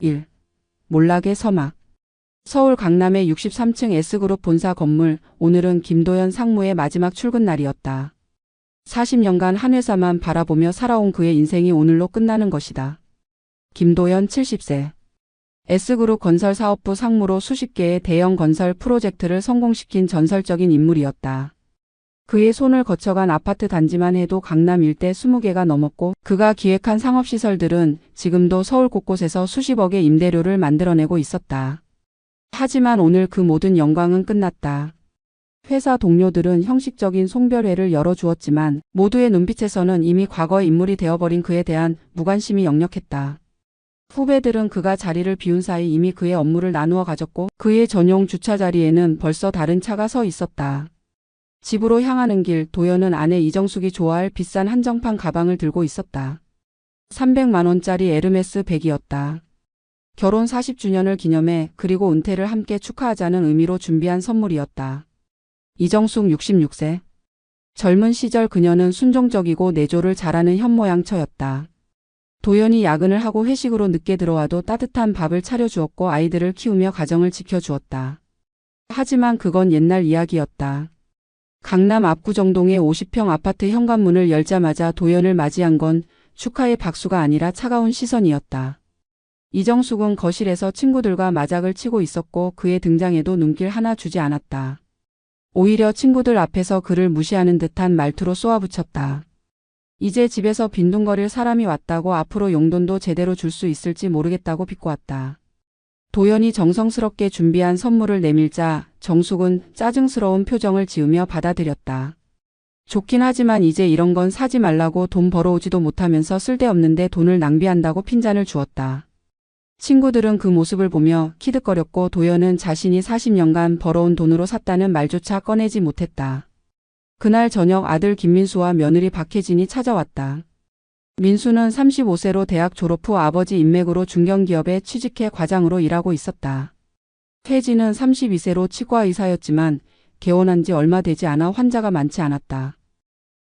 1. 몰락의 서막. 서울 강남의 63층 S그룹 본사 건물. 오늘은 김도연 상무의 마지막 출근 날이었다. 40년간 한 회사만 바라보며 살아온 그의 인생이 오늘로 끝나는 것이다. 김도연 70세. S그룹 건설사업부 상무로 수십 개의 대형 건설 프로젝트를 성공시킨 전설적인 인물이었다. 그의 손을 거쳐간 아파트 단지만 해도 강남 일대 20개가 넘었고, 그가 기획한 상업시설들은 지금도 서울 곳곳에서 수십억의 임대료를 만들어내고 있었다. 하지만 오늘 그 모든 영광은 끝났다. 회사 동료들은 형식적인 송별회를 열어주었지만 모두의 눈빛에서는 이미 과거의 인물이 되어버린 그에 대한 무관심이 역력했다. 후배들은 그가 자리를 비운 사이 이미 그의 업무를 나누어 가졌고, 그의 전용 주차 자리에는 벌써 다른 차가 서 있었다. 집으로 향하는 길, 도연은 아내 이정숙이 좋아할 비싼 한정판 가방을 들고 있었다. 300만 원짜리 에르메스 백이었다. 결혼 40주년을 기념해 그리고 은퇴를 함께 축하하자는 의미로 준비한 선물이었다. 이정숙 66세. 젊은 시절 그녀는 순종적이고 내조를 잘하는 현모양처였다. 도연이 야근을 하고 회식으로 늦게 들어와도 따뜻한 밥을 차려주었고 아이들을 키우며 가정을 지켜주었다. 하지만 그건 옛날 이야기였다. 강남 압구정동의 50평 아파트 현관문을 열자마자 도연을 맞이한 건 축하의 박수가 아니라 차가운 시선이었다. 이정숙은 거실에서 친구들과 마작을 치고 있었고 그의 등장에도 눈길 하나 주지 않았다. 오히려 친구들 앞에서 그를 무시하는 듯한 말투로 쏘아붙였다. 이제 집에서 빈둥거릴 사람이 왔다고 앞으로 용돈도 제대로 줄 수 있을지 모르겠다고 비꼬았다. 도연이 정성스럽게 준비한 선물을 내밀자 정숙은 짜증스러운 표정을 지으며 받아들였다. 좋긴 하지만 이제 이런 건 사지 말라고 돈 벌어오지도 못하면서 쓸데없는데 돈을 낭비한다고 핀잔을 주었다. 친구들은 그 모습을 보며 키득거렸고 도연은 자신이 40년간 벌어온 돈으로 샀다는 말조차 꺼내지 못했다. 그날 저녁 아들 김민수와 며느리 박혜진이 찾아왔다. 민수는 35세로 대학 졸업 후 아버지 인맥으로 중견기업에 취직해 과장으로 일하고 있었다. 혜진은 32세로 치과의사였지만 개원한 지 얼마 되지 않아 환자가 많지 않았다.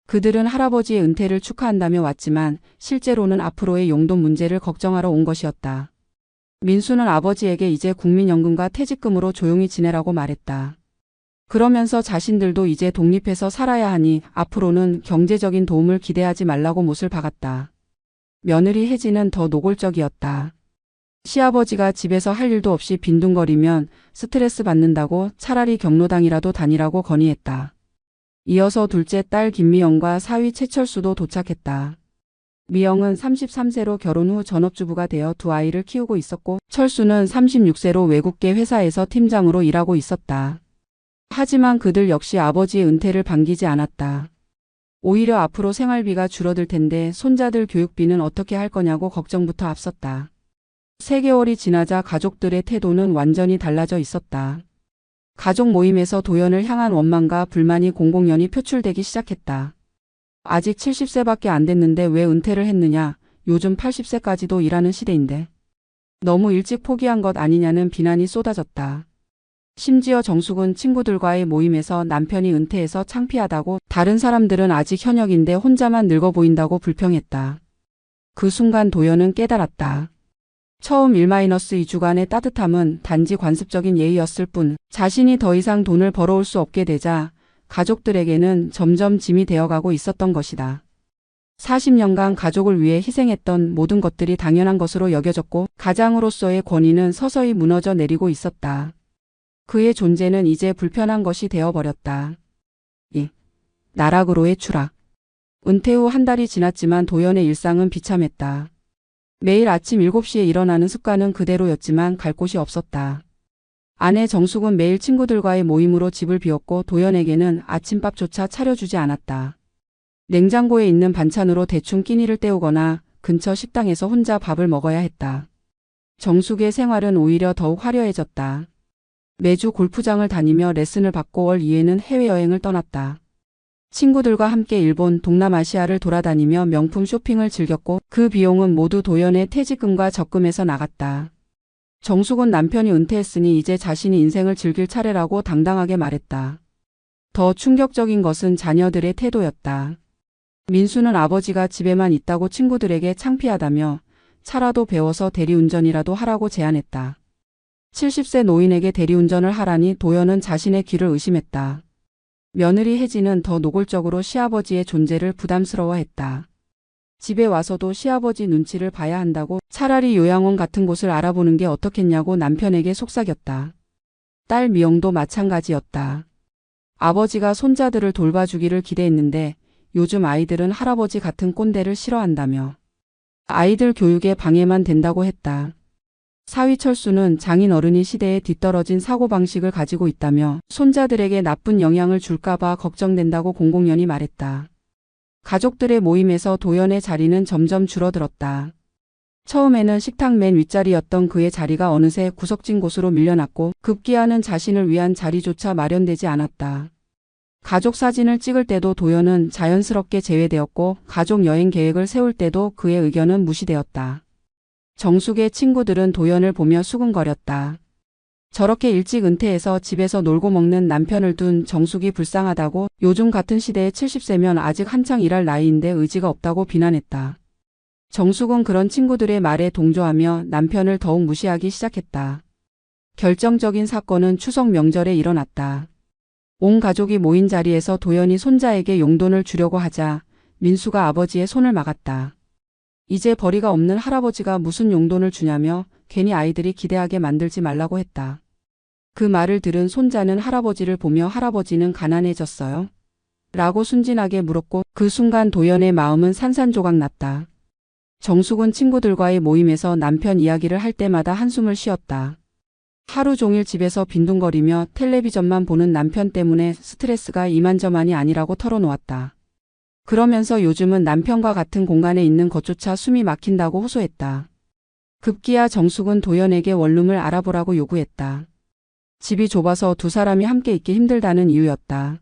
그들은 할아버지의 은퇴를 축하한다며 왔지만 실제로는 앞으로의 용돈 문제를 걱정하러 온 것이었다. 민수는 아버지에게 이제 국민연금과 퇴직금으로 조용히 지내라고 말했다. 그러면서 자신들도 이제 독립해서 살아야 하니 앞으로는 경제적인 도움을 기대하지 말라고 못을 박았다. 며느리 혜진은 더 노골적이었다. 시아버지가 집에서 할 일도 없이 빈둥거리면 스트레스 받는다고 차라리 경로당이라도 다니라고 건의했다. 이어서 둘째 딸 김미영과 사위 최철수도 도착했다. 미영은 33세로 결혼 후 전업주부가 되어 두 아이를 키우고 있었고 철수는 36세로 외국계 회사에서 팀장으로 일하고 있었다. 하지만 그들 역시 아버지의 은퇴를 반기지 않았다. 오히려 앞으로 생활비가 줄어들 텐데 손자들 교육비는 어떻게 할 거냐고 걱정부터 앞섰다. 3개월이 지나자 가족들의 태도는 완전히 달라져 있었다. 가족 모임에서 도연을 향한 원망과 불만이 공공연히 표출되기 시작했다. 아직 70세밖에 안 됐는데 왜 은퇴를 했느냐, 요즘 80세까지도 일하는 시대인데. 너무 일찍 포기한 것 아니냐는 비난이 쏟아졌다. 심지어 정숙은 친구들과의 모임에서 남편이 은퇴해서 창피하다고, 다른 사람들은 아직 현역인데 혼자만 늙어 보인다고 불평했다. 그 순간 도연은 깨달았다. 처음 1-2주간의 따뜻함은 단지 관습적인 예의였을 뿐 자신이 더 이상 돈을 벌어올 수 없게 되자 가족들에게는 점점 짐이 되어가고 있었던 것이다. 40년간 가족을 위해 희생했던 모든 것들이 당연한 것으로 여겨졌고 가장으로서의 권위는 서서히 무너져 내리고 있었다. 그의 존재는 이제 불편한 것이 되어버렸다. 2. 나락으로의 추락. 은퇴 후 한 달이 지났지만 도연의 일상은 비참했다. 매일 아침 7시에 일어나는 습관은 그대로였지만 갈 곳이 없었다. 아내 정숙은 매일 친구들과의 모임으로 집을 비웠고 도연에게는 아침밥조차 차려주지 않았다. 냉장고에 있는 반찬으로 대충 끼니를 때우거나 근처 식당에서 혼자 밥을 먹어야 했다. 정숙의 생활은 오히려 더욱 화려해졌다. 매주 골프장을 다니며 레슨을 받고 월 2회는 해외여행을 떠났다. 친구들과 함께 일본, 동남아시아를 돌아다니며 명품 쇼핑을 즐겼고 그 비용은 모두 도연의 퇴직금과 적금에서 나갔다. 정숙은 남편이 은퇴했으니 이제 자신이 인생을 즐길 차례라고 당당하게 말했다. 더 충격적인 것은 자녀들의 태도였다. 민수는 아버지가 집에만 있다고 친구들에게 창피하다며 차라도 배워서 대리운전이라도 하라고 제안했다. 70세 노인에게 대리운전을 하라니 도연은 자신의 귀를 의심했다. 며느리 혜진은 더 노골적으로 시아버지의 존재를 부담스러워했다. 집에 와서도 시아버지 눈치를 봐야 한다고 차라리 요양원 같은 곳을 알아보는 게 어떻겠냐고 남편에게 속삭였다. 딸 미영도 마찬가지였다. 아버지가 손자들을 돌봐주기를 기대했는데 요즘 아이들은 할아버지 같은 꼰대를 싫어한다며 아이들 교육에 방해만 된다고 했다. 사위 철수는 장인어른이 시대에 뒤떨어진 사고방식을 가지고 있다며 손자들에게 나쁜 영향을 줄까봐 걱정된다고 공공연히 말했다. 가족들의 모임에서 도연의 자리는 점점 줄어들었다. 처음에는 식탁 맨 윗자리였던 그의 자리가 어느새 구석진 곳으로 밀려났고 급기야는 자신을 위한 자리조차 마련되지 않았다. 가족 사진을 찍을 때도 도연은 자연스럽게 제외되었고 가족 여행 계획을 세울 때도 그의 의견은 무시되었다. 정숙의 친구들은 도연을 보며 수근거렸다. 저렇게 일찍 은퇴해서 집에서 놀고 먹는 남편을 둔 정숙이 불쌍하다고 요즘 같은 시대에 70세면 아직 한창 일할 나이인데 의지가 없다고 비난했다. 정숙은 그런 친구들의 말에 동조하며 남편을 더욱 무시하기 시작했다. 결정적인 사건은 추석 명절에 일어났다. 온 가족이 모인 자리에서 도연이 손자에게 용돈을 주려고 하자 민수가 아버지의 손을 막았다. 이제 벌이가 없는 할아버지가 무슨 용돈을 주냐며 괜히 아이들이 기대하게 만들지 말라고 했다. 그 말을 들은 손자는 할아버지를 보며 할아버지는 가난해졌어요? 라고 순진하게 물었고 그 순간 도연의 마음은 산산조각 났다. 정숙은 친구들과의 모임에서 남편 이야기를 할 때마다 한숨을 쉬었다. 하루 종일 집에서 빈둥거리며 텔레비전만 보는 남편 때문에 스트레스가 이만저만이 아니라고 털어놓았다. 그러면서 요즘은 남편과 같은 공간에 있는 것조차 숨이 막힌다고 호소했다. 급기야 정숙은 도연에게 원룸을 알아보라고 요구했다. 집이 좁아서 두 사람이 함께 있기 힘들다는 이유였다.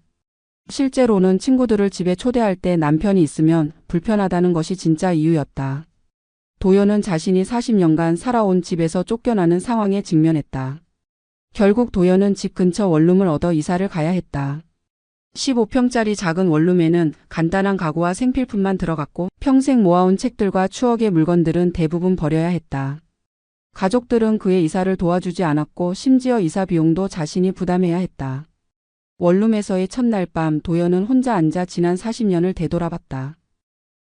실제로는 친구들을 집에 초대할 때 남편이 있으면 불편하다는 것이 진짜 이유였다. 도연은 자신이 40년간 살아온 집에서 쫓겨나는 상황에 직면했다. 결국 도연은 집 근처 원룸을 얻어 이사를 가야 했다. 15평짜리 작은 원룸에는 간단한 가구와 생필품만 들어갔고 평생 모아온 책들과 추억의 물건들은 대부분 버려야 했다. 가족들은 그의 이사를 도와주지 않았고 심지어 이사 비용도 자신이 부담해야 했다. 원룸에서의 첫날 밤 도연은 혼자 앉아 지난 40년을 되돌아봤다.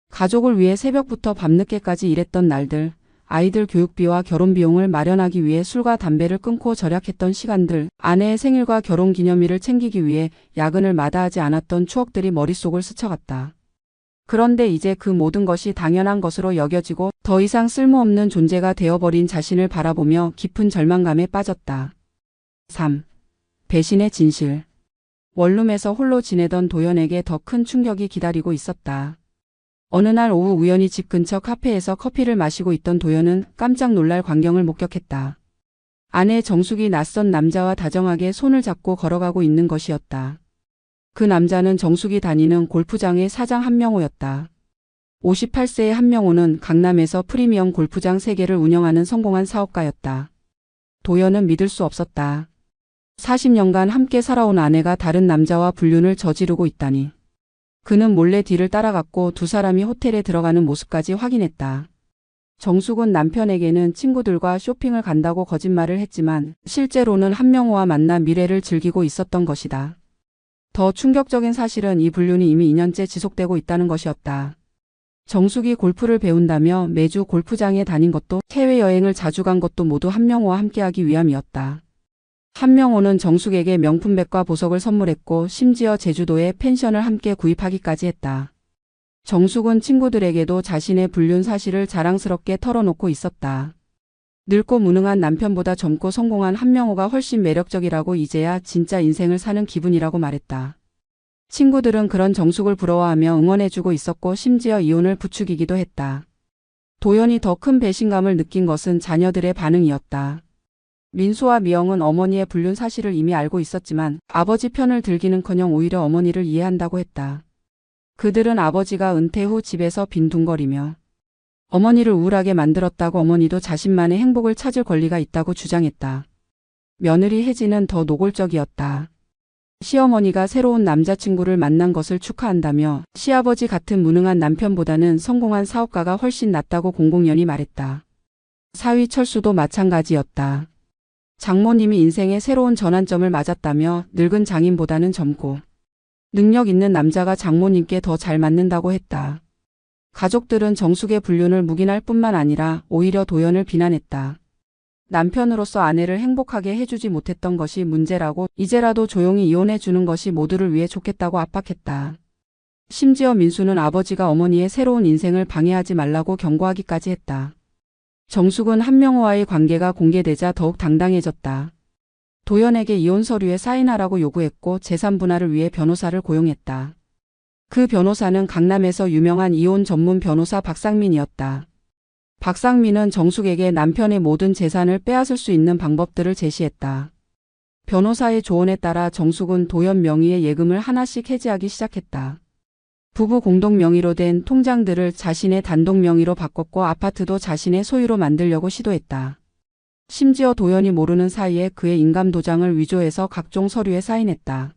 가족을 위해 새벽부터 밤늦게까지 일했던 날들, 아이들 교육비와 결혼비용을 마련하기 위해 술과 담배를 끊고 절약했던 시간들, 아내의 생일과 결혼기념일을 챙기기 위해 야근을 마다하지 않았던 추억들이 머릿속을 스쳐갔다. 그런데 이제 그 모든 것이 당연한 것으로 여겨지고 더 이상 쓸모없는 존재가 되어버린 자신을 바라보며 깊은 절망감에 빠졌다. 3. 배신의 진실. 원룸에서 홀로 지내던 도연에게 더 큰 충격이 기다리고 있었다. 어느 날 오후 우연히 집 근처 카페에서 커피를 마시고 있던 도연은 깜짝 놀랄 광경을 목격했다. 아내 정숙이 낯선 남자와 다정하게 손을 잡고 걸어가고 있는 것이었다. 그 남자는 정숙이 다니는 골프장의 사장 한명호였다. 58세의 한명호는 강남에서 프리미엄 골프장 3개를 운영하는 성공한 사업가였다. 도연은 믿을 수 없었다. 40년간 함께 살아온 아내가 다른 남자와 불륜을 저지르고 있다니. 그는 몰래 뒤를 따라갔고 두 사람이 호텔에 들어가는 모습까지 확인했다. 정숙은 남편에게는 친구들과 쇼핑을 간다고 거짓말을 했지만 실제로는 한명호와 만나 미래를 즐기고 있었던 것이다. 더 충격적인 사실은 이 불륜이 이미 2년째 지속되고 있다는 것이었다. 정숙이 골프를 배운다며 매주 골프장에 다닌 것도 해외여행을 자주 간 것도 모두 한명호와 함께하기 위함이었다. 한명호는 정숙에게 명품백과 보석을 선물했고 심지어 제주도에 펜션을 함께 구입하기까지 했다. 정숙은 친구들에게도 자신의 불륜 사실을 자랑스럽게 털어놓고 있었다. 늙고 무능한 남편보다 젊고 성공한 한명호가 훨씬 매력적이라고 이제야 진짜 인생을 사는 기분이라고 말했다. 친구들은 그런 정숙을 부러워하며 응원해주고 있었고 심지어 이혼을 부추기기도 했다. 도연이 더 큰 배신감을 느낀 것은 자녀들의 반응이었다. 민수와 미영은 어머니의 불륜 사실을 이미 알고 있었지만 아버지 편을 들기는커녕 오히려 어머니를 이해한다고 했다. 그들은 아버지가 은퇴 후 집에서 빈둥거리며 어머니를 우울하게 만들었다고 어머니도 자신만의 행복을 찾을 권리가 있다고 주장했다. 며느리 혜진은 더 노골적이었다. 시어머니가 새로운 남자친구를 만난 것을 축하한다며 시아버지 같은 무능한 남편보다는 성공한 사업가가 훨씬 낫다고 공공연히 말했다. 사위 철수도 마찬가지였다. 장모님이 인생의 새로운 전환점을 맞았다며 늙은 장인보다는 젊고 능력 있는 남자가 장모님께 더 잘 맞는다고 했다. 가족들은 정숙의 불륜을 묵인할 뿐만 아니라 오히려 도연을 비난했다. 남편으로서 아내를 행복하게 해주지 못했던 것이 문제라고 이제라도 조용히 이혼해 주는 것이 모두를 위해 좋겠다고 압박했다. 심지어 민수는 아버지가 어머니의 새로운 인생을 방해하지 말라고 경고하기까지 했다. 정숙은 한명호와의 관계가 공개되자 더욱 당당해졌다. 도연에게 이혼 서류에 사인하라고 요구했고 재산 분할을 위해 변호사를 고용했다. 그 변호사는 강남에서 유명한 이혼 전문 변호사 박상민이었다. 박상민은 정숙에게 남편의 모든 재산을 빼앗을 수 있는 방법들을 제시했다. 변호사의 조언에 따라 정숙은 도연 명의의 예금을 하나씩 해지하기 시작했다. 부부 공동 명의로 된 통장들을 자신의 단독 명의로 바꿨고 아파트도 자신의 소유로 만들려고 시도했다. 심지어 도연이 모르는 사이에 그의 인감도장을 위조해서 각종 서류에 사인했다.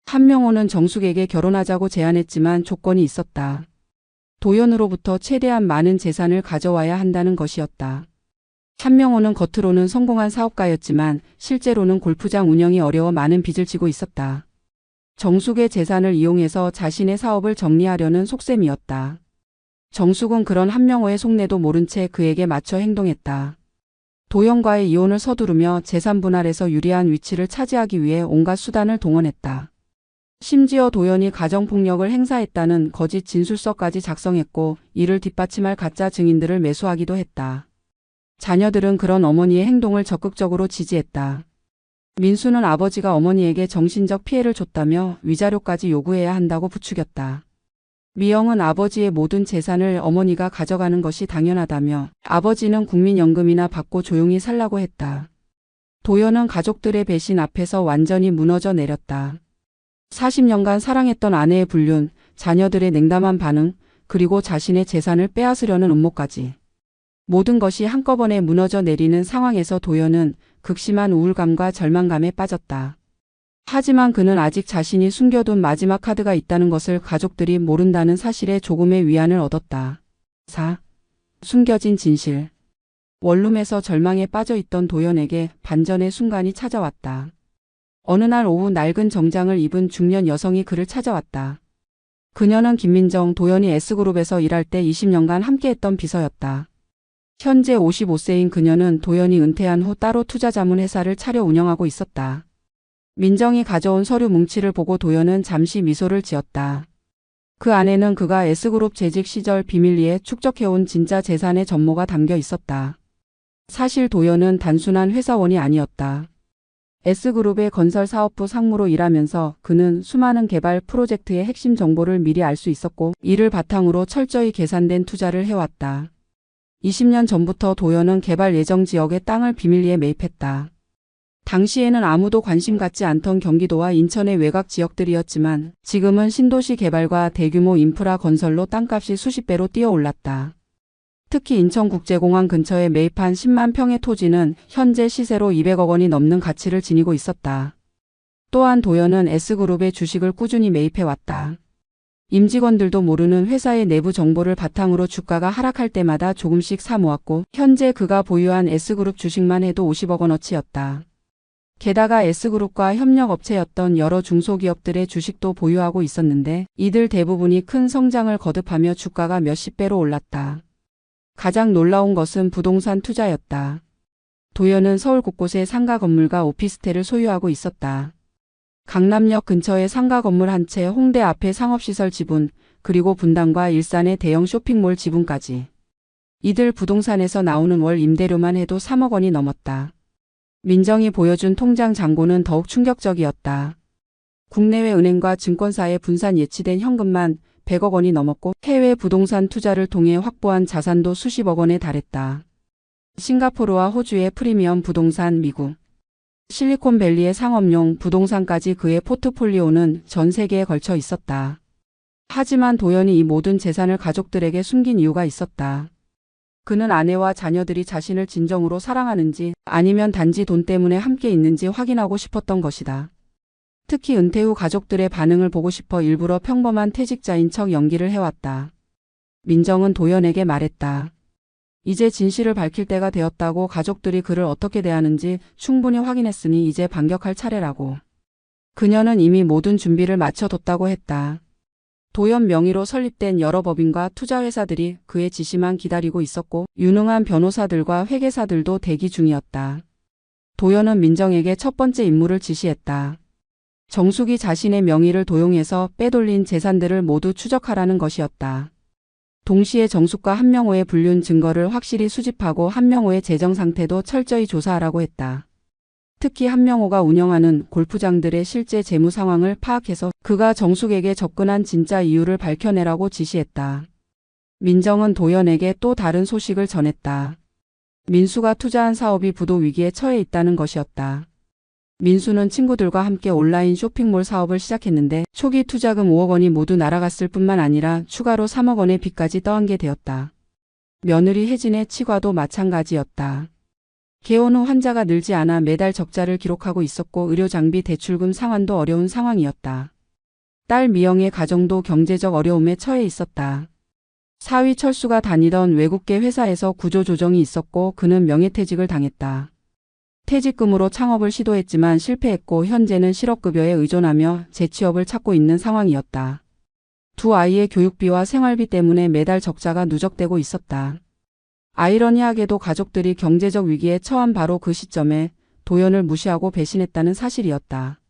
한명호는 정숙에게 결혼하자고 제안했지만 조건이 있었다. 도연으로부터 최대한 많은 재산을 가져와야 한다는 것이었다. 한명호는 겉으로는 성공한 사업가였지만 실제로는 골프장 운영이 어려워 많은 빚을 지고 있었다. 정숙의 재산을 이용해서 자신의 사업을 정리하려는 속셈이었다. 정숙은 그런 한명호의 속내도 모른 채 그에게 맞춰 행동했다. 도연과의 이혼을 서두르며 재산 분할에서 유리한 위치를 차지하기 위해 온갖 수단을 동원했다. 심지어 도연이 가정폭력을 행사했다는 거짓 진술서까지 작성했고 이를 뒷받침할 가짜 증인들을 매수하기도 했다. 자녀들은 그런 어머니의 행동을 적극적으로 지지했다. 민수는 아버지가 어머니에게 정신적 피해를 줬다며 위자료까지 요구해야 한다고 부추겼다. 미영은 아버지의 모든 재산을 어머니가 가져가는 것이 당연하다며 아버지는 국민연금이나 받고 조용히 살라고 했다. 도연은 가족들의 배신 앞에서 완전히 무너져 내렸다. 40년간 사랑했던 아내의 불륜, 자녀들의 냉담한 반응, 그리고 자신의 재산을 빼앗으려는 음모까지. 모든 것이 한꺼번에 무너져 내리는 상황에서 도연은 극심한 우울감과 절망감에 빠졌다. 하지만 그는 아직 자신이 숨겨둔 마지막 카드가 있다는 것을 가족들이 모른다는 사실에 조금의 위안을 얻었다. 4. 숨겨진 진실. 원룸에서 절망에 빠져있던 도연에게 반전의 순간이 찾아왔다. 어느 날 오후 낡은 정장을 입은 중년 여성이 그를 찾아왔다. 그녀는 김민정, 도연이 S그룹에서 일할 때 20년간 함께했던 비서였다. 현재 55세인 그녀는 도연이 은퇴한 후 따로 투자자문 회사를 차려 운영하고 있었다. 민정이 가져온 서류 뭉치를 보고 도연은 잠시 미소를 지었다. 그 안에는 그가 S그룹 재직 시절 비밀리에 축적해온 진짜 재산의 전모가 담겨 있었다. 사실 도연은 단순한 회사원이 아니었다. S그룹의 건설사업부 상무로 일하면서 그는 수많은 개발 프로젝트의 핵심 정보를 미리 알 수 있었고 이를 바탕으로 철저히 계산된 투자를 해왔다. 20년 전부터 도연은 개발 예정 지역의 땅을 비밀리에 매입했다. 당시에는 아무도 관심 갖지 않던 경기도와 인천의 외곽 지역들이었지만 지금은 신도시 개발과 대규모 인프라 건설로 땅값이 수십 배로 뛰어올랐다. 특히 인천국제공항 근처에 매입한 10만 평의 토지는 현재 시세로 200억 원이 넘는 가치를 지니고 있었다. 또한 도연은 S그룹의 주식을 꾸준히 매입해왔다. 임직원들도 모르는 회사의 내부 정보를 바탕으로 주가가 하락할 때마다 조금씩 사 모았고 현재 그가 보유한 S그룹 주식만 해도 50억 원어치였다. 게다가 S그룹과 협력업체였던 여러 중소기업들의 주식도 보유하고 있었는데 이들 대부분이 큰 성장을 거듭하며 주가가 몇십 배로 올랐다. 가장 놀라운 것은 부동산 투자였다. 도연은 서울 곳곳에 상가 건물과 오피스텔을 소유하고 있었다. 강남역 근처의 상가 건물 한 채, 홍대 앞의 상업시설 지분, 그리고 분당과 일산의 대형 쇼핑몰 지분까지. 이들 부동산에서 나오는 월 임대료만 해도 3억 원이 넘었다. 민정이 보여준 통장 잔고는 더욱 충격적이었다. 국내외 은행과 증권사에 분산 예치된 현금만 100억 원이 넘었고 해외 부동산 투자를 통해 확보한 자산도 수십억 원에 달했다. 싱가포르와 호주의 프리미엄 부동산, 미국 실리콘밸리의 상업용 부동산까지 그의 포트폴리오는 전 세계에 걸쳐 있었다. 하지만 도연이 이 모든 재산을 가족들에게 숨긴 이유가 있었다. 그는 아내와 자녀들이 자신을 진정으로 사랑하는지 아니면 단지 돈 때문에 함께 있는지 확인하고 싶었던 것이다. 특히 은퇴 후 가족들의 반응을 보고 싶어 일부러 평범한 퇴직자인 척 연기를 해왔다. 민정은 도연에게 말했다. 이제 진실을 밝힐 때가 되었다고 가족들이 그를 어떻게 대하는지 충분히 확인했으니 이제 반격할 차례라고. 그녀는 이미 모든 준비를 마쳐뒀다고 했다. 도연 명의로 설립된 여러 법인과 투자회사들이 그의 지시만 기다리고 있었고 유능한 변호사들과 회계사들도 대기 중이었다. 도연은 민정에게 첫 번째 임무를 지시했다. 정숙이 자신의 명의를 도용해서 빼돌린 재산들을 모두 추적하라는 것이었다. 동시에 정숙과 한명호의 불륜 증거를 확실히 수집하고 한명호의 재정 상태도 철저히 조사하라고 했다. 특히 한명호가 운영하는 골프장들의 실제 재무 상황을 파악해서 그가 정숙에게 접근한 진짜 이유를 밝혀내라고 지시했다. 민정은 도연에게 또 다른 소식을 전했다. 민수가 투자한 사업이 부도 위기에 처해 있다는 것이었다. 민수는 친구들과 함께 온라인 쇼핑몰 사업을 시작했는데 초기 투자금 5억 원이 모두 날아갔을 뿐만 아니라 추가로 3억 원의 빚까지 떠안게 되었다. 며느리 혜진의 치과도 마찬가지였다. 개원 후 환자가 늘지 않아 매달 적자를 기록하고 있었고 의료장비 대출금 상환도 어려운 상황이었다. 딸 미영의 가정도 경제적 어려움에 처해 있었다. 사위 철수가 다니던 외국계 회사에서 구조조정이 있었고 그는 명예퇴직을 당했다. 퇴직금으로 창업을 시도했지만 실패했고 현재는 실업급여에 의존하며 재취업을 찾고 있는 상황이었다. 두 아이의 교육비와 생활비 때문에 매달 적자가 누적되고 있었다. 아이러니하게도 가족들이 경제적 위기에 처한 바로 그 시점에 도연을 무시하고 배신했다는 사실이었다.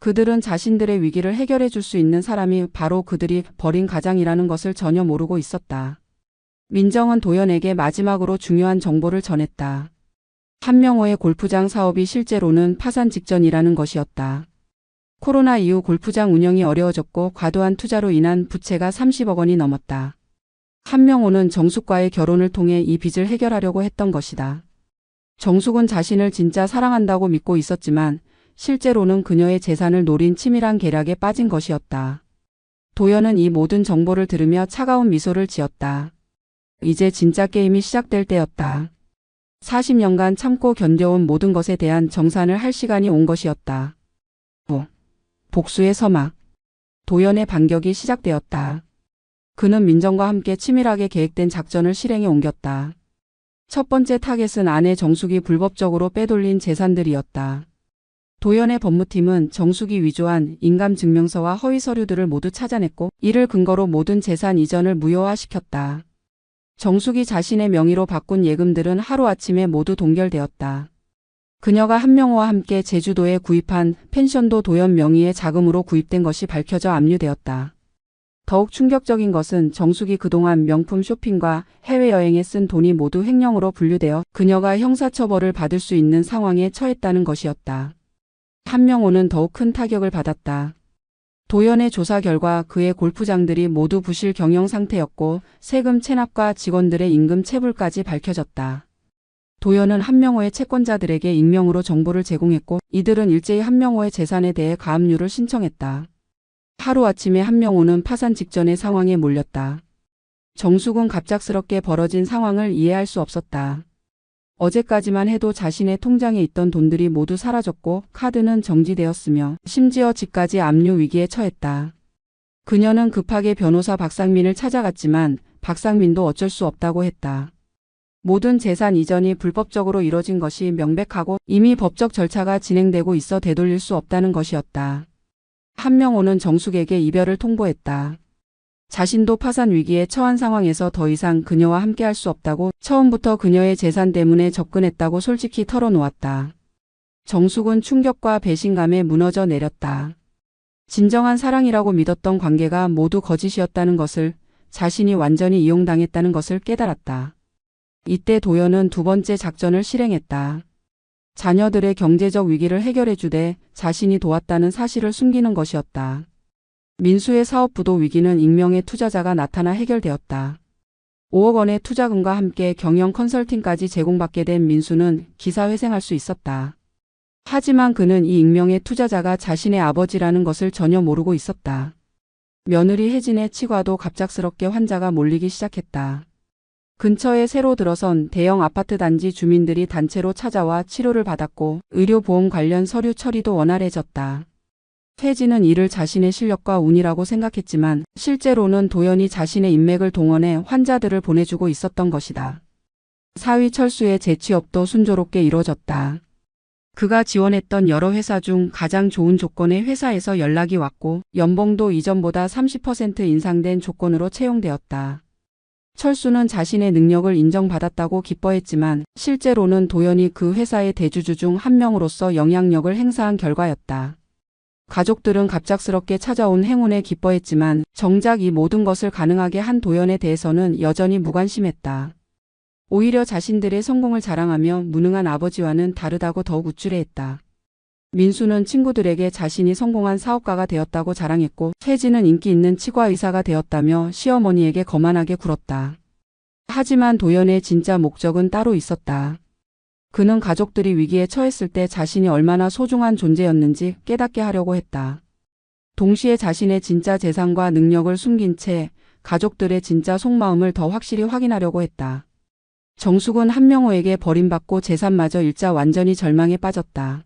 그들은 자신들의 위기를 해결해 줄 수 있는 사람이 바로 그들이 버린 가장이라는 것을 전혀 모르고 있었다. 민정은 도연에게 마지막으로 중요한 정보를 전했다. 한명호의 골프장 사업이 실제로는 파산 직전이라는 것이었다. 코로나 이후 골프장 운영이 어려워졌고 과도한 투자로 인한 부채가 30억 원이 넘었다. 한명호는 정숙과의 결혼을 통해 이 빚을 해결하려고 했던 것이다. 정숙은 자신을 진짜 사랑한다고 믿고 있었지만 실제로는 그녀의 재산을 노린 치밀한 계략에 빠진 것이었다. 도연은 이 모든 정보를 들으며 차가운 미소를 지었다. 이제 진짜 게임이 시작될 때였다. 40년간 참고 견뎌온 모든 것에 대한 정산을 할 시간이 온 것이었다. 복수의 서막. 도연의 반격이 시작되었다. 그는 민정과 함께 치밀하게 계획된 작전을 실행에 옮겼다. 첫 번째 타겟은 아내 정숙이 불법적으로 빼돌린 재산들이었다. 도연의 법무팀은 정숙이 위조한 인감증명서와 허위 서류들을 모두 찾아냈고 이를 근거로 모든 재산 이전을 무효화시켰다. 정숙이 자신의 명의로 바꾼 예금들은 하루아침에 모두 동결되었다. 그녀가 한명호와 함께 제주도에 구입한 펜션도 도연 명의의 자금으로 구입된 것이 밝혀져 압류되었다. 더욱 충격적인 것은 정숙이 그동안 명품 쇼핑과 해외여행에 쓴 돈이 모두 횡령으로 분류되어 그녀가 형사처벌을 받을 수 있는 상황에 처했다는 것이었다. 한명호는 더욱 큰 타격을 받았다. 도연의 조사 결과 그의 골프장들이 모두 부실 경영 상태였고 세금 체납과 직원들의 임금 체불까지 밝혀졌다. 도연은 한명호의 채권자들에게 익명으로 정보를 제공했고 이들은 일제히 한명호의 재산에 대해 가압류를 신청했다. 하루아침에 한명호는 파산 직전의 상황에 몰렸다. 정숙은 갑작스럽게 벌어진 상황을 이해할 수 없었다. 어제까지만 해도 자신의 통장에 있던 돈들이 모두 사라졌고 카드는 정지되었으며 심지어 집까지 압류 위기에 처했다. 그녀는 급하게 변호사 박상민을 찾아갔지만 박상민도 어쩔 수 없다고 했다. 모든 재산 이전이 불법적으로 이뤄진 것이 명백하고 이미 법적 절차가 진행되고 있어 되돌릴 수 없다는 것이었다. 한명호는 정숙에게 이별을 통보했다. 자신도 파산 위기에 처한 상황에서 더 이상 그녀와 함께할 수 없다고 처음부터 그녀의 재산 때문에 접근했다고 솔직히 털어놓았다. 정숙은 충격과 배신감에 무너져 내렸다. 진정한 사랑이라고 믿었던 관계가 모두 거짓이었다는 것을, 자신이 완전히 이용당했다는 것을 깨달았다. 이때 도연은 두 번째 작전을 실행했다. 자녀들의 경제적 위기를 해결해주되 자신이 도왔다는 사실을 숨기는 것이었다. 민수의 사업 부도 위기는 익명의 투자자가 나타나 해결되었다. 5억 원의 투자금과 함께 경영 컨설팅까지 제공받게 된 민수는 기사회생할 수 있었다. 하지만 그는 이 익명의 투자자가 자신의 아버지라는 것을 전혀 모르고 있었다. 며느리 혜진의 치과도 갑작스럽게 환자가 몰리기 시작했다. 근처에 새로 들어선 대형 아파트 단지 주민들이 단체로 찾아와 치료를 받았고 의료보험 관련 서류 처리도 원활해졌다. 혜진은 이를 자신의 실력과 운이라고 생각했지만 실제로는 도연이 자신의 인맥을 동원해 환자들을 보내주고 있었던 것이다. 사위 철수의 재취업도 순조롭게 이루어졌다. 그가 지원했던 여러 회사 중 가장 좋은 조건의 회사에서 연락이 왔고 연봉도 이전보다 30% 인상된 조건으로 채용되었다. 철수는 자신의 능력을 인정받았다고 기뻐했지만 실제로는 도연이 그 회사의 대주주 중 한 명으로서 영향력을 행사한 결과였다. 가족들은 갑작스럽게 찾아온 행운에 기뻐했지만 정작 이 모든 것을 가능하게 한 도연에 대해서는 여전히 무관심했다. 오히려 자신들의 성공을 자랑하며 무능한 아버지와는 다르다고 더욱 우쭐해했다. 민수는 친구들에게 자신이 성공한 사업가가 되었다고 자랑했고 혜진은 인기 있는 치과 의사가 되었다며 시어머니에게 거만하게 굴었다. 하지만 도연의 진짜 목적은 따로 있었다. 그는 가족들이 위기에 처했을 때 자신이 얼마나 소중한 존재였는지 깨닫게 하려고 했다. 동시에 자신의 진짜 재산과 능력을 숨긴 채 가족들의 진짜 속마음을 더 확실히 확인하려고 했다. 정숙은 한명호에게 버림받고 재산마저 잃자 완전히 절망에 빠졌다.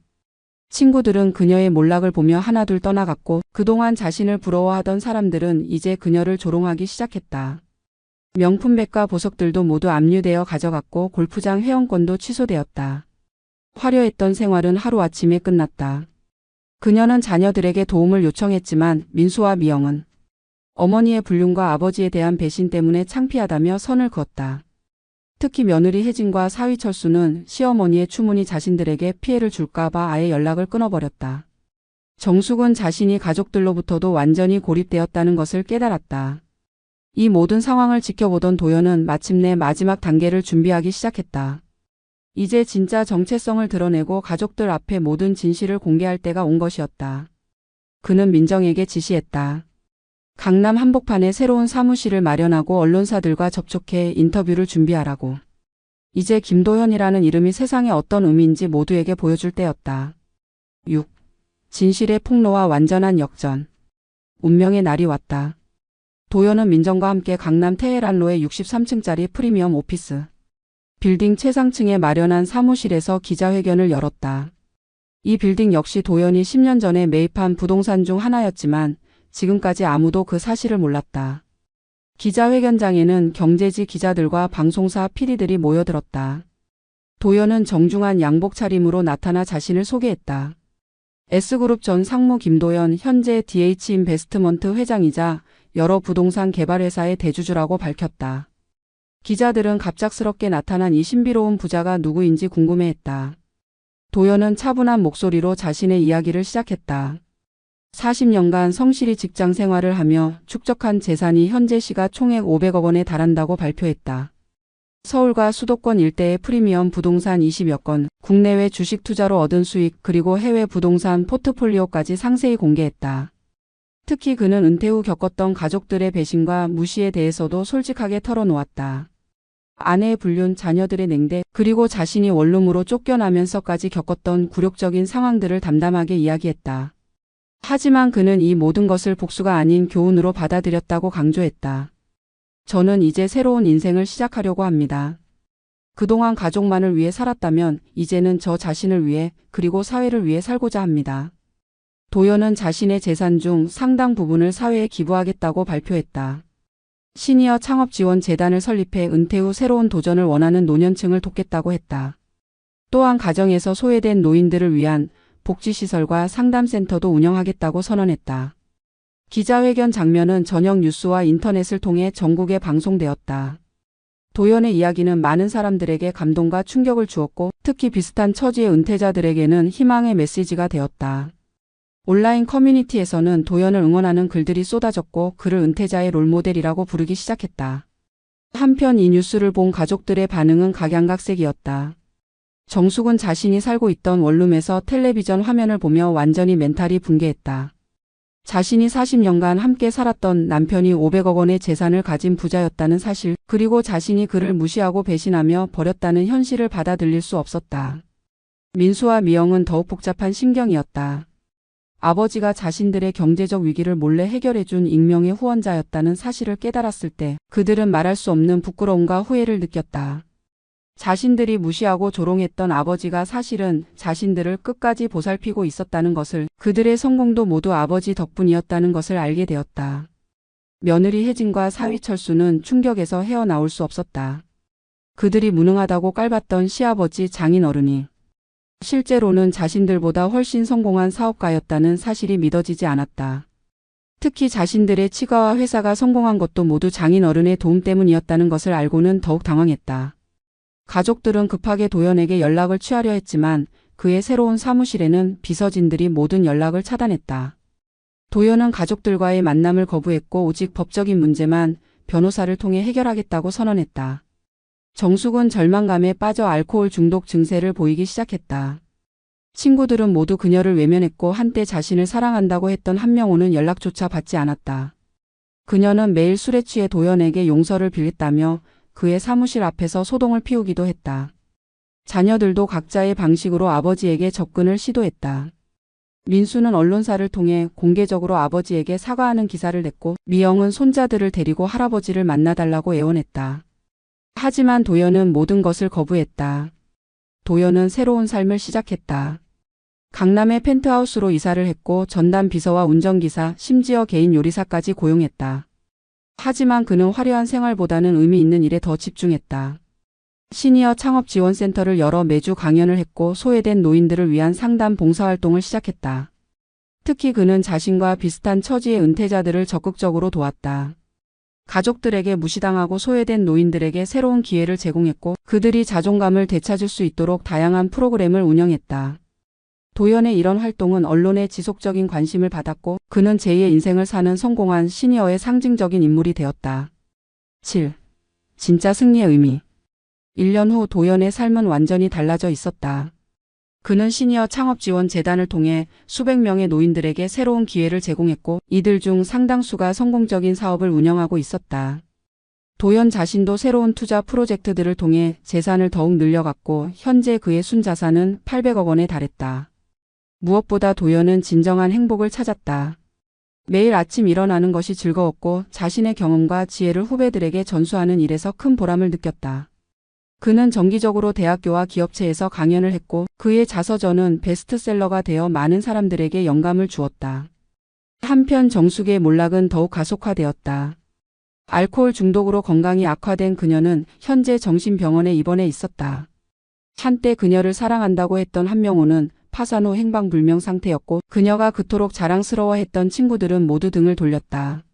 친구들은 그녀의 몰락을 보며 하나둘 떠나갔고 그동안 자신을 부러워하던 사람들은 이제 그녀를 조롱하기 시작했다. 명품백과 보석들도 모두 압류되어 가져갔고 골프장 회원권도 취소되었다. 화려했던 생활은 하루아침에 끝났다. 그녀는 자녀들에게 도움을 요청했지만 민수와 미영은 어머니의 불륜과 아버지에 대한 배신 때문에 창피하다며 선을 그었다. 특히 며느리 혜진과 사위 철수는 시어머니의 추문이 자신들에게 피해를 줄까봐 아예 연락을 끊어버렸다. 정숙은 자신이 가족들로부터도 완전히 고립되었다는 것을 깨달았다. 이 모든 상황을 지켜보던 도연은 마침내 마지막 단계를 준비하기 시작했다. 이제 진짜 정체성을 드러내고 가족들 앞에 모든 진실을 공개할 때가 온 것이었다. 그는 민정에게 지시했다. 강남 한복판에 새로운 사무실을 마련하고 언론사들과 접촉해 인터뷰를 준비하라고. 이제 김도현이라는 이름이 세상에 어떤 의미인지 모두에게 보여줄 때였다. 6. 진실의 폭로와 완전한 역전. 운명의 날이 왔다. 도연은 민정과 함께 강남 테헤란로의 63층짜리 프리미엄 오피스 빌딩 최상층에 마련한 사무실에서 기자회견을 열었다. 이 빌딩 역시 도연이 10년 전에 매입한 부동산 중 하나였지만 지금까지 아무도 그 사실을 몰랐다. 기자회견장에는 경제지 기자들과 방송사 PD들이 모여들었다. 도연은 정중한 양복 차림으로 나타나 자신을 소개했다. S그룹 전 상무 김도연, 현재 DH인베스트먼트 회장이자 여러 부동산 개발회사의 대주주라고 밝혔다. 기자들은 갑작스럽게 나타난 이 신비로운 부자가 누구인지 궁금해했다. 도연은 차분한 목소리로 자신의 이야기를 시작했다. 40년간 성실히 직장 생활을 하며 축적한 재산이 현재 시가 총액 500억 원에 달한다고 발표했다. 서울과 수도권 일대의 프리미엄 부동산 20여 건, 국내외 주식 투자로 얻은 수익 그리고 해외 부동산 포트폴리오까지 상세히 공개했다. 특히 그는 은퇴 후 겪었던 가족들의 배신과 무시에 대해서도 솔직하게 털어놓았다. 아내의 불륜, 자녀들의 냉대, 그리고 자신이 원룸으로 쫓겨나면서까지 겪었던 굴욕적인 상황들을 담담하게 이야기했다. 하지만 그는 이 모든 것을 복수가 아닌 교훈으로 받아들였다고 강조했다. 저는 이제 새로운 인생을 시작하려고 합니다. 그동안 가족만을 위해 살았다면 이제는 저 자신을 위해 그리고 사회를 위해 살고자 합니다. 도연은 자신의 재산 중 상당 부분을 사회에 기부하겠다고 발표했다. 시니어 창업지원재단을 설립해 은퇴 후 새로운 도전을 원하는 노년층을 돕겠다고 했다. 또한 가정에서 소외된 노인들을 위한 복지시설과 상담센터도 운영하겠다고 선언했다. 기자회견 장면은 저녁 뉴스와 인터넷을 통해 전국에 방송되었다. 도연의 이야기는 많은 사람들에게 감동과 충격을 주었고 특히 비슷한 처지의 은퇴자들에게는 희망의 메시지가 되었다. 온라인 커뮤니티에서는 도연을 응원하는 글들이 쏟아졌고 그를 은퇴자의 롤모델이라고 부르기 시작했다. 한편 이 뉴스를 본 가족들의 반응은 각양각색이었다. 정숙은 자신이 살고 있던 원룸에서 텔레비전 화면을 보며 완전히 멘탈이 붕괴했다. 자신이 40년간 함께 살았던 남편이 500억 원의 재산을 가진 부자였다는 사실, 그리고 자신이 그를 무시하고 배신하며 버렸다는 현실을 받아들일 수 없었다. 민수와 미영은 더욱 복잡한 심경이었다. 아버지가 자신들의 경제적 위기를 몰래 해결해준 익명의 후원자였다는 사실을 깨달았을 때 그들은 말할 수 없는 부끄러움과 후회를 느꼈다. 자신들이 무시하고 조롱했던 아버지가 사실은 자신들을 끝까지 보살피고 있었다는 것을, 그들의 성공도 모두 아버지 덕분이었다는 것을 알게 되었다. 며느리 혜진과 사위 철수는 충격에서 헤어나올 수 없었다. 그들이 무능하다고 깔봤던 시아버지 장인어른이 실제로는 자신들보다 훨씬 성공한 사업가였다는 사실이 믿어지지 않았다. 특히 자신들의 치과와 회사가 성공한 것도 모두 장인어른의 도움 때문이었다는 것을 알고는 더욱 당황했다. 가족들은 급하게 도연에게 연락을 취하려 했지만 그의 새로운 사무실에는 비서진들이 모든 연락을 차단했다. 도연은 가족들과의 만남을 거부했고 오직 법적인 문제만 변호사를 통해 해결하겠다고 선언했다. 정숙은 절망감에 빠져 알코올 중독 증세를 보이기 시작했다. 친구들은 모두 그녀를 외면했고 한때 자신을 사랑한다고 했던 한명호는 연락조차 받지 않았다. 그녀는 매일 술에 취해 도연에게 용서를 빌겠다며 그의 사무실 앞에서 소동을 피우기도 했다. 자녀들도 각자의 방식으로 아버지에게 접근을 시도했다. 민수는 언론사를 통해 공개적으로 아버지에게 사과하는 기사를 냈고 미영은 손자들을 데리고 할아버지를 만나달라고 애원했다. 하지만 도연은 모든 것을 거부했다. 도연은 새로운 삶을 시작했다. 강남의 펜트하우스로 이사를 했고 전담 비서와 운전기사, 심지어 개인 요리사까지 고용했다. 하지만 그는 화려한 생활보다는 의미 있는 일에 더 집중했다. 시니어 창업 지원센터를 열어 매주 강연을 했고 소외된 노인들을 위한 상담 봉사활동을 시작했다. 특히 그는 자신과 비슷한 처지의 은퇴자들을 적극적으로 도왔다. 가족들에게 무시당하고 소외된 노인들에게 새로운 기회를 제공했고 그들이 자존감을 되찾을 수 있도록 다양한 프로그램을 운영했다. 도연의 이런 활동은 언론의 지속적인 관심을 받았고 그는 제2의 인생을 사는 성공한 시니어의 상징적인 인물이 되었다. 7. 진짜 승리의 의미. 1년 후 도연의 삶은 완전히 달라져 있었다. 그는 시니어 창업지원재단을 통해 수백 명의 노인들에게 새로운 기회를 제공했고 이들 중 상당수가 성공적인 사업을 운영하고 있었다. 도연 자신도 새로운 투자 프로젝트들을 통해 재산을 더욱 늘려갔고 현재 그의 순자산은 800억 원에 달했다. 무엇보다 도연은 진정한 행복을 찾았다. 매일 아침 일어나는 것이 즐거웠고 자신의 경험과 지혜를 후배들에게 전수하는 일에서 큰 보람을 느꼈다. 그는 정기적으로 대학교와 기업체에서 강연을 했고 그의 자서전은 베스트셀러가 되어 많은 사람들에게 영감을 주었다. 한편 정숙의 몰락은 더욱 가속화되었다. 알코올 중독으로 건강이 악화된 그녀는 현재 정신병원에 입원해 있었다. 한때 그녀를 사랑한다고 했던 한명호는 파산 후 행방불명 상태였고 그녀가 그토록 자랑스러워했던 친구들은 모두 등을 돌렸다.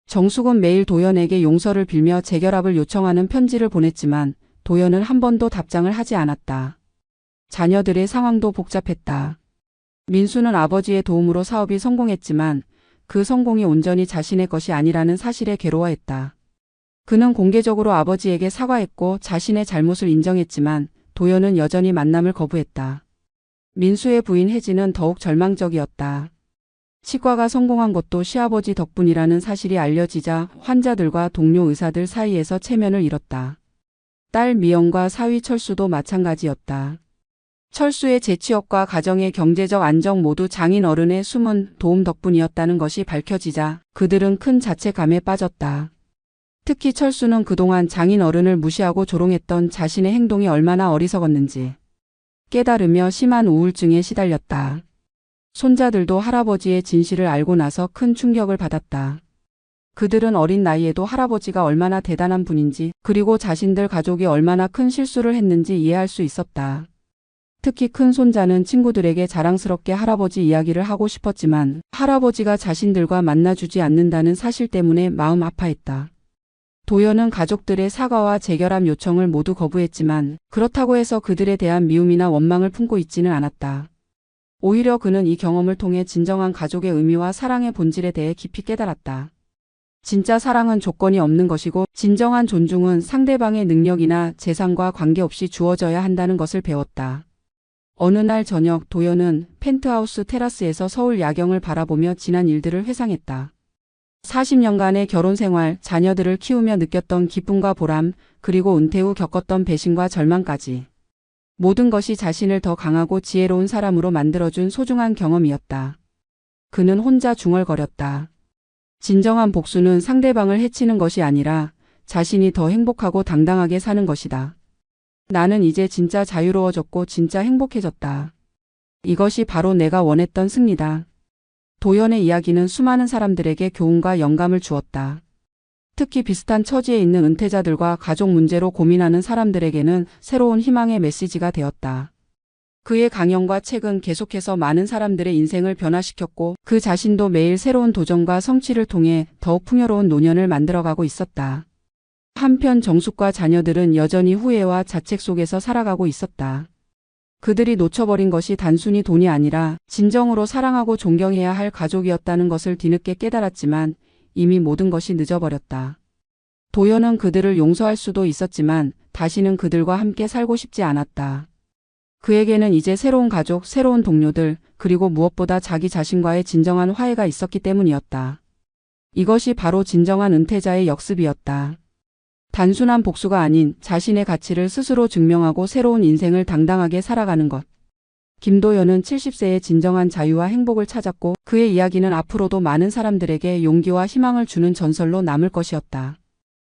정숙은 매일 도연에게 용서를 빌며 재결합을 요청하는 편지를 보냈지만 도연은 한 번도 답장을 하지 않았다. 자녀들의 상황도 복잡했다. 민수는 아버지의 도움으로 사업이 성공했지만 그 성공이 온전히 자신의 것이 아니라는 사실에 괴로워했다. 그는 공개적으로 아버지에게 사과했고 자신의 잘못을 인정했지만 도연은 여전히 만남을 거부했다. 민수의 부인 혜진은 더욱 절망적이었다. 치과가 성공한 것도 시아버지 덕분이라는 사실이 알려지자 환자들과 동료 의사들 사이에서 체면을 잃었다. 딸 미영과 사위 철수도 마찬가지였다. 철수의 재취업과 가정의 경제적 안정 모두 장인어른의 숨은 도움 덕분이었다는 것이 밝혀지자 그들은 큰 자책감에 빠졌다. 특히 철수는 그동안 장인어른을 무시하고 조롱했던 자신의 행동이 얼마나 어리석었는지 깨달으며 심한 우울증에 시달렸다. 손자들도 할아버지의 진실을 알고 나서 큰 충격을 받았다. 그들은 어린 나이에도 할아버지가 얼마나 대단한 분인지 그리고 자신들 가족이 얼마나 큰 실수를 했는지 이해할 수 있었다. 특히 큰 손자는 친구들에게 자랑스럽게 할아버지 이야기를 하고 싶었지만 할아버지가 자신들과 만나주지 않는다는 사실 때문에 마음 아파했다. 도연은 가족들의 사과와 재결합 요청을 모두 거부했지만 그렇다고 해서 그들에 대한 미움이나 원망을 품고 있지는 않았다. 오히려 그는 이 경험을 통해 진정한 가족의 의미와 사랑의 본질에 대해 깊이 깨달았다. 진짜 사랑은 조건이 없는 것이고 진정한 존중은 상대방의 능력이나 재산과 관계없이 주어져야 한다는 것을 배웠다. 어느 날 저녁 도연은 펜트하우스 테라스에서 서울 야경을 바라보며 지난 일들을 회상했다. 40년간의 결혼 생활, 자녀들을 키우며 느꼈던 기쁨과 보람, 그리고 은퇴 후 겪었던 배신과 절망까지. 모든 것이 자신을 더 강하고 지혜로운 사람으로 만들어준 소중한 경험이었다. 그는 혼자 중얼거렸다. 진정한 복수는 상대방을 해치는 것이 아니라 자신이 더 행복하고 당당하게 사는 것이다. 나는 이제 진짜 자유로워졌고 진짜 행복해졌다. 이것이 바로 내가 원했던 승리다. 도연의 이야기는 수많은 사람들에게 교훈과 영감을 주었다. 특히 비슷한 처지에 있는 은퇴자들과 가족 문제로 고민하는 사람들에게는 새로운 희망의 메시지가 되었다. 그의 강연과 책은 계속해서 많은 사람들의 인생을 변화시켰고 그 자신도 매일 새로운 도전과 성취를 통해 더욱 풍요로운 노년을 만들어가고 있었다. 한편 정숙과 자녀들은 여전히 후회와 자책 속에서 살아가고 있었다. 그들이 놓쳐버린 것이 단순히 돈이 아니라 진정으로 사랑하고 존경해야 할 가족이었다는 것을 뒤늦게 깨달았지만 이미 모든 것이 늦어버렸다. 도연은 그들을 용서할 수도 있었지만 다시는 그들과 함께 살고 싶지 않았다. 그에게는 이제 새로운 가족, 새로운 동료들, 그리고 무엇보다 자기 자신과의 진정한 화해가 있었기 때문이었다. 이것이 바로 진정한 은퇴자의 역습이었다. 단순한 복수가 아닌 자신의 가치를 스스로 증명하고 새로운 인생을 당당하게 살아가는 것. 김도연은 70세의 진정한 자유와 행복을 찾았고 그의 이야기는 앞으로도 많은 사람들에게 용기와 희망을 주는 전설로 남을 것이었다.